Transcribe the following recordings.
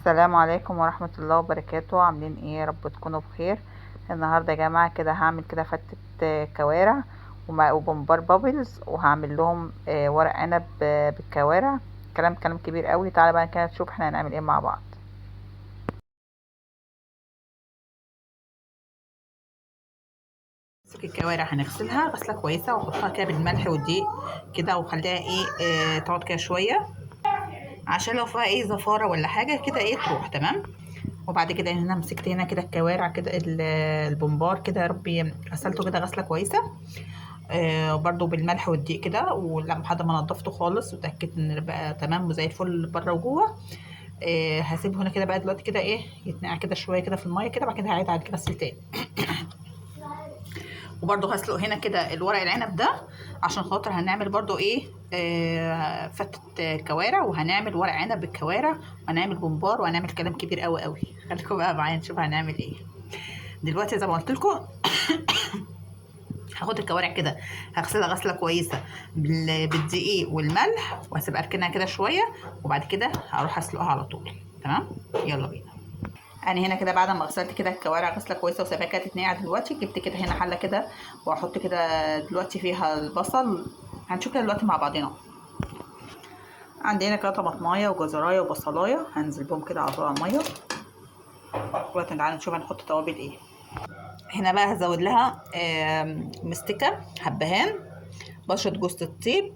السلام عليكم ورحمة الله وبركاته. عاملين ايه؟ يا رب تكونوا بخير. النهاردة يا جماعة كده هعمل كده فتة كوارع وبمبار بابلز، وهعمل لهم ورق عنب بالكوارع. كلام كبير قوي. تعالى بقى كده نشوف احنا هنعمل ايه مع بعض. الكوارع هنغسلها غسلة كويسة واحطها كده بالملح والدقيق كده، وخليها ايه تقعد كده شوية عشان لو فيها ايه زفارة ولا حاجة كده ايه تروح تمام. وبعد كده هنا مسكت هنا كده الكوارع كده البمبار كده، يا ربي غسلته كده غسله كويسه. وبرده بالملح والدقيق كده، ولحد ما نضفته خالص وتاكدت ان بقى تمام وزي الفل بره وجوه. هسيبه هنا كده بقى دلوقتي كده ايه يتنقع كده شويه كده في الميه كده، بعد كده هعيد على غسل تاني. وبرده هسلق هنا كده الورق العنب ده عشان خاطر هنعمل برده ايه فتة كوارع، وهنعمل ورق عنب بالكوارع، وهنعمل بمبار، وهنعمل كلام كبير قوي قوي. خليكم بقى معايا نشوف هنعمل ايه دلوقتي. زي ما قلت لكم هاخد الكوارع كده هغسلها غسله كويسه بالدقيق والملح، وهسيبها اركنها كده شويه، وبعد كده هروح اسلقها على طول. تمام، يلا بينا. انا هنا كده بعد ما غسلت كده الكوارع غسله كويسه وسايباها كده تتنقع دلوقتي، جبت كده هنا حله كده واحط كده دلوقتي فيها البصل. هنشوف كده دلوقتي مع بعضنا. عندي هنا كده طماطمايه وجزرايه وبصلايه، هنزل بهم كده على طول على الميه. دلوقتي تعالى نشوف هنحط توابل ايه. هنا بقى هزود لها مستكه، حبهان، بشرة جوز الطيب،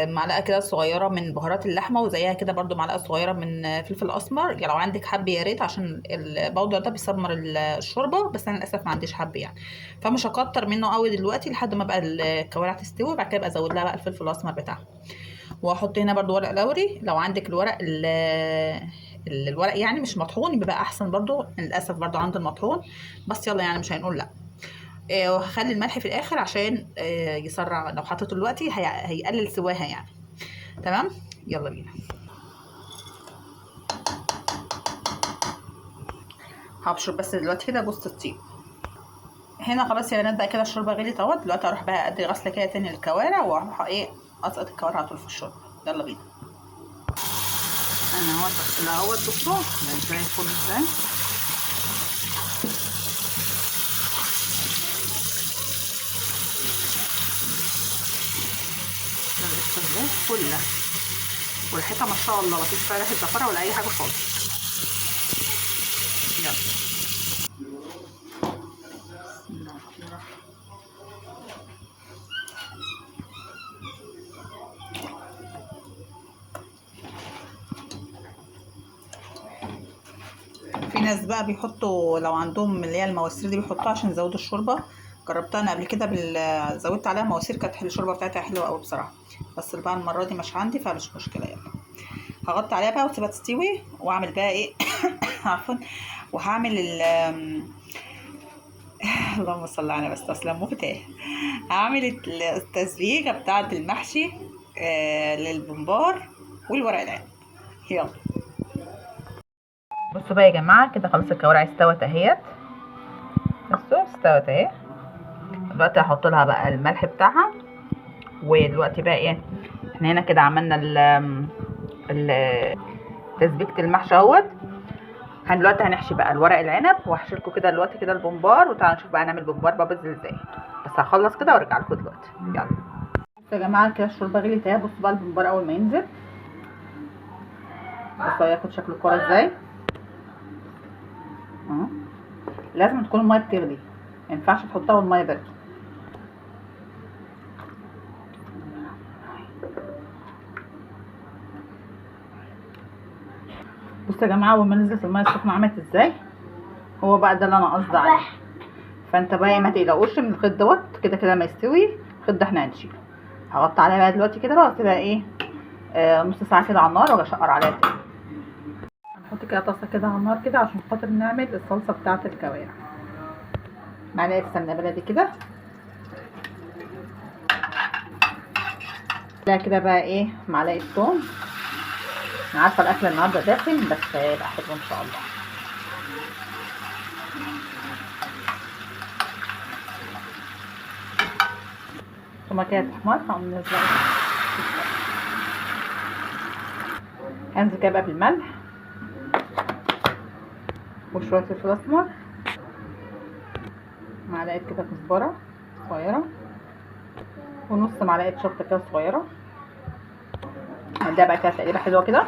معلقه كده صغيره من بهارات اللحمه، وزيها كده برضو معلقه صغيره من فلفل اسمر. يعني لو عندك حب يا ريت، عشان البودر ده بيسمر الشوربه، بس انا للاسف ما عنديش حب يعني، فمش هكتر منه قوي دلوقتي لحد ما بقى الكوارع تستوي. بعد كده ابقى ازود لها بقى الفلفل الاسمر بتاعها. واحط هنا برضو ورق لوري، لو عندك الورق يعني مش مطحون بيبقى احسن برضو، للاسف برضو عندي المطحون، بس يلا يعني مش هنقول لا. وهخلي الملح في الاخر عشان يسرع، لو حطيته دلوقتي هيقلل سواها يعني. تمام، يلا بينا. هبشر بس دلوقتي كده جوز الطيب. هنا خلاص يا بنات بقى كده الشوربه غليت اهوت. دلوقتي هروح بقى ادي غسله كده تاني للكوارع، واروح ايه اسقط الكوارع على طول في الشوربه. يلا بينا. انا اهوت بغسلها اهوت، بصوا زي الفل ازاي. ازاي كلها وريحتها ما شاء الله، مفيش فيها ريحه زفره ولا اي حاجه خالص. يلا. في ناس بقى بيحطوا لو عندهم اللي هي المواسير دي بيحطوها عشان يزودوا الشوربه. جربتها انا قبل كده زودت عليها مواسير، كانت الشوربه بتاعتها حلوه قوي بصراحه، بس بقى المره دي مش عندي فمش مشكله. يلا هغطي عليها بقى واسيبها تستوي، واعمل بقى ايه عفوا. وهعمل اللهم صل على بس تسلم مفتاح. هعمل التسبيكه بتاعه المحشي للبمبار والورق العنب. يلا بصوا بقى يا جماعه كده خلاص الكوارع استوت اهيت. بصوا استوت اهي. دلوقتي هحط لها بقى الملح بتاعها. ودلوقتي بقى ايه، احنا هنا كده عملنا تسبيكه المحشي اهوت. دلوقتي هنحشي بقى الورق العنب، وهحشي لكم كده دلوقتي كده البمبار، وتعالوا نشوف بقى هنعمل بمبار بابلز ازاي. بس هخلص كده وارجع لكم دلوقتي. يلا بصوا يا جماعه كده الشوربه غليت اهي. بصوا بقى البمبار اول ما ينزل بصوا هياخد شكل الكوره ازاي اهو. لازم تكون الميه بتغلي، ما ينفعش تحطها والميه باردة. بصوا يا جماعه اول ما نزلت الميه السخنه عملت ازاي، هو بقى ده اللي انا قصدي عليه. فانت بقى ما تقلقوش من الخيط دوت، كده كده ما يستوي الخيط ده احنا هنشيله. هغطي عليها بقى دلوقتي كده بقى واسيبها ايه نص ساعه كده على النار، واجي اشقر عليها تاني. هنحط كده طاسه كده على النار كده عشان خاطر نعمل الصلصه بتاعه الكوارع. معلقه سمنه بلدي كده، لا كده بقى ايه معلقه ثوم. انا عارفه الاكل النهارده داخل بس هيبقى حلو ان شاء الله. ثم كده تحمر هقوم نازله. هنزل كده بقى بالملح وشويه فلفل اسمر، معلقه كده كزبره صغيره، ونص معلقه شطه كده صغيره. ده بقى كده تقليبه حلوه كده.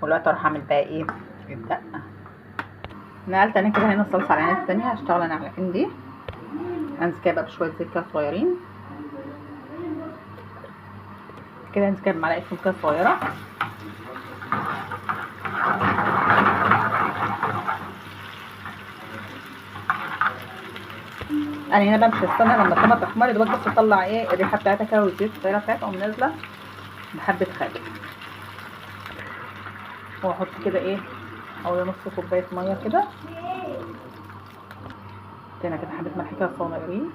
ودلوقتي اروح اعمل بقى ايه الدقه. نقلت انا كده هنا الصلصه على العين التانيه، هشتغل انا على العين دي. هنزل كده بقى بشويه زيت كده صغيرين كده، هنزل كده بمعلقه فول كده صغيره. انا هنا بقى مش هستنى لما الطماطم تحمر، دوبك بس اطلع ايه الريحه بتاعتها كده والزيت الصغيره بتاعتها، اقوم نازله بحبه خل، واحط كده ايه حوالي نص كوبايه ميه كده. هنا كده حبه ملح كده صغيرين،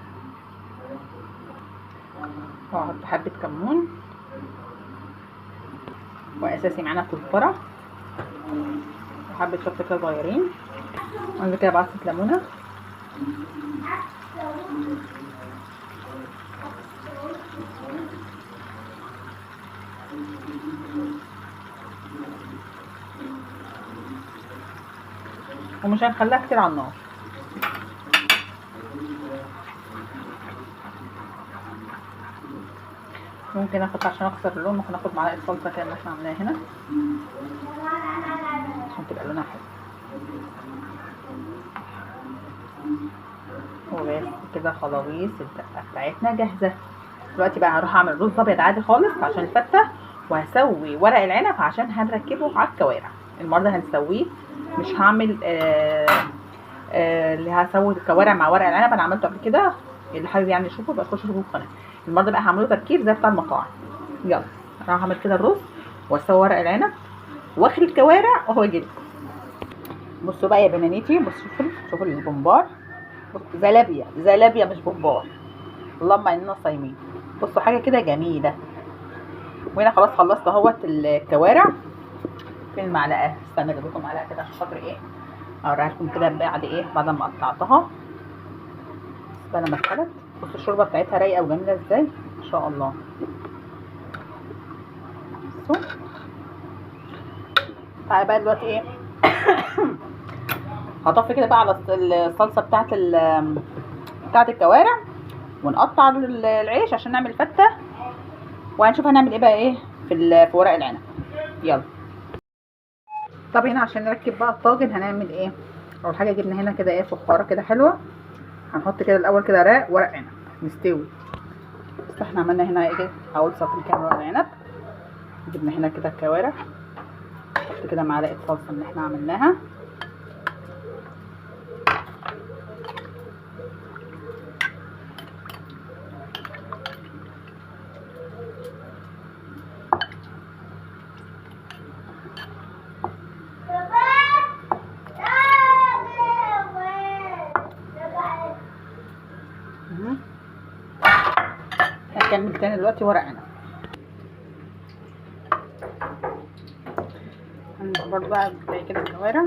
واحط حبه كمون، واساسي معانا كزبره، وحبه شطه كده صغيرين، وانزل كده بعصره ليمونه، ومش هنخليها كتير على النار. ممكن اخد عشان اكسر اللون، ممكن اخد معلقه صلصه كده اللي احنا عاملاها هنا عشان تبقى لونها حلو. وبس كده خلاويص الدقه بتاعتنا جاهزه. دلوقتي بقى هروح اعمل رز ابيض عادي خالص عشان الفته، وهسوي ورق العنب عشان هنركبه على الكوارع. المره هنسويه، مش هعمل اللي هسوي الكوارع مع ورق العنب، انا عملته قبل كده، اللي حابب يعني يشوفه يبقى يخش يشوفه في القناه. المره بقى هعمله تركيب زي بتاع المطاعم. يلا انا هعمل كده الرز واسوي ورق العنب واخلي الكوارع وهو جاي. بصوا بقى يا بنانيتي، بصوا شوفوا البمبار، بصوا زلابيا مش بمبار، اللهم اننا صايمين. بصوا حاجه كده جميله. وهنا خلاص خلصت اهوت الكوارع. فين المعلقه؟ استنى اجيب لكم معلقه كده عشان خاطر ايه اوريها لكم كده بعد ايه، بعد ما قطعتها. استنى ما اتخلت. بصوا الشوربه بتاعتها رايقه وجميله ازاي ما شاء الله. بصوا تعالى بقى دلوقتي ايه هطفي كده بقى على الصلصه بتاعت الكوارع، ونقطع العيش عشان نعمل فته، وهنشوف هنعمل ايه بقى ايه في ورق العنب. يلا. طب هنا عشان نركب بقى الطاجن هنعمل ايه. اول حاجه جبنا هنا كده ايه فخاره كده حلوه، هنحط كده الاول كده ورق عنب مستوي. بس احنا عملنا هنا ايه اول سطر كده ورق العنب. جبنا هنا كده الكوارع، نحط كده معلقه صلصه اللي احنا عملناها، هنكمل تاني دلوقتي ورق عنب. هنزل برضه بقى زي كده الكوارع،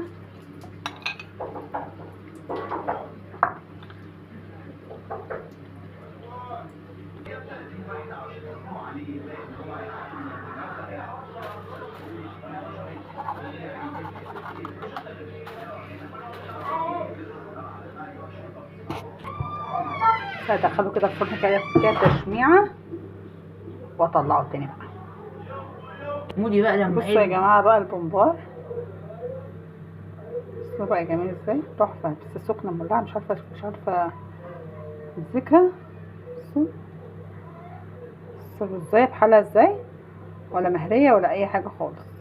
هدخله كده الفرن كده تشميعه واطلعه تاني بقى. مودي بقى لما بصوا يا جماعه بقى البمبار، بصوا بقى جميل ازاي تحفه، بس سخنه مولعه مش عارفه امسكها. بصوا ازاي بحالها ازاي، ولا مهريه ولا اي حاجه خالص.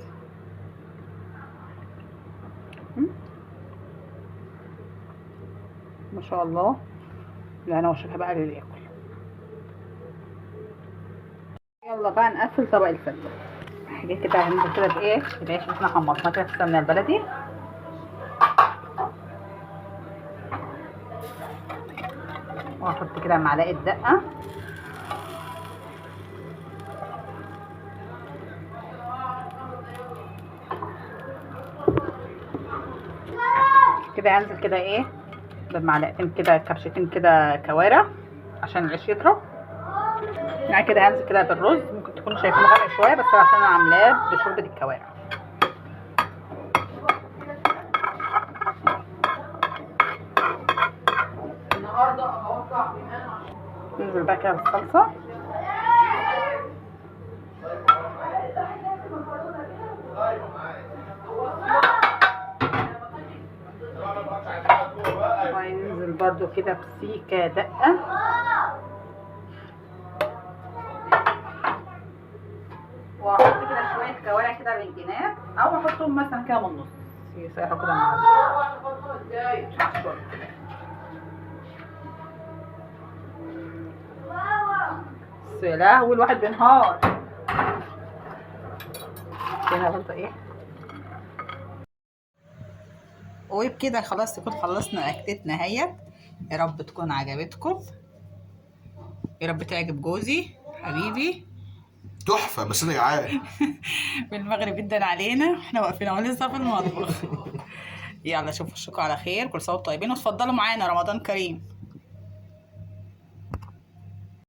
ما شاء الله. لا انا وشها بقى للي ياكل. يلا بقى نقفل طبق الفته. حاجه كده هننزل كده بايه العيش اللي احنا حمصناه كده في السمنه البلدي، واحط كده معلقه دقه، كده هنزل كده ايه بمعلقتين كده كبشتين كده كوارع عشان العيش يطرى. يعني كده هنزل كده بالرز، ممكن تكونوا شايفينه غامق شويه بس عشان انا عاملاه بشوربه الكوارع. ننزل بقى كده بالصلصه. وهننزل برضو كده بسيكه دقه. واحط كده شويه كوارع كده بالجناب، او احطهم مثلا كده من النص يسيحوا كده مع بعض. يا لهوي الواحد بينهار. هنا برضه ايه، وبكده خلاص تكون خلصنا اكلتنا اهيت. يا رب تكون عجبتكم، يا رب تعجب جوزي حبيبي. تحفه بس انا جعان. بالمغرب جدا علينا، احنا واقفين اهو لسه في المطبخ. يلا اشوفكم على خير، كل سنه وانتم طيبين، وتفضلوا معانا رمضان كريم.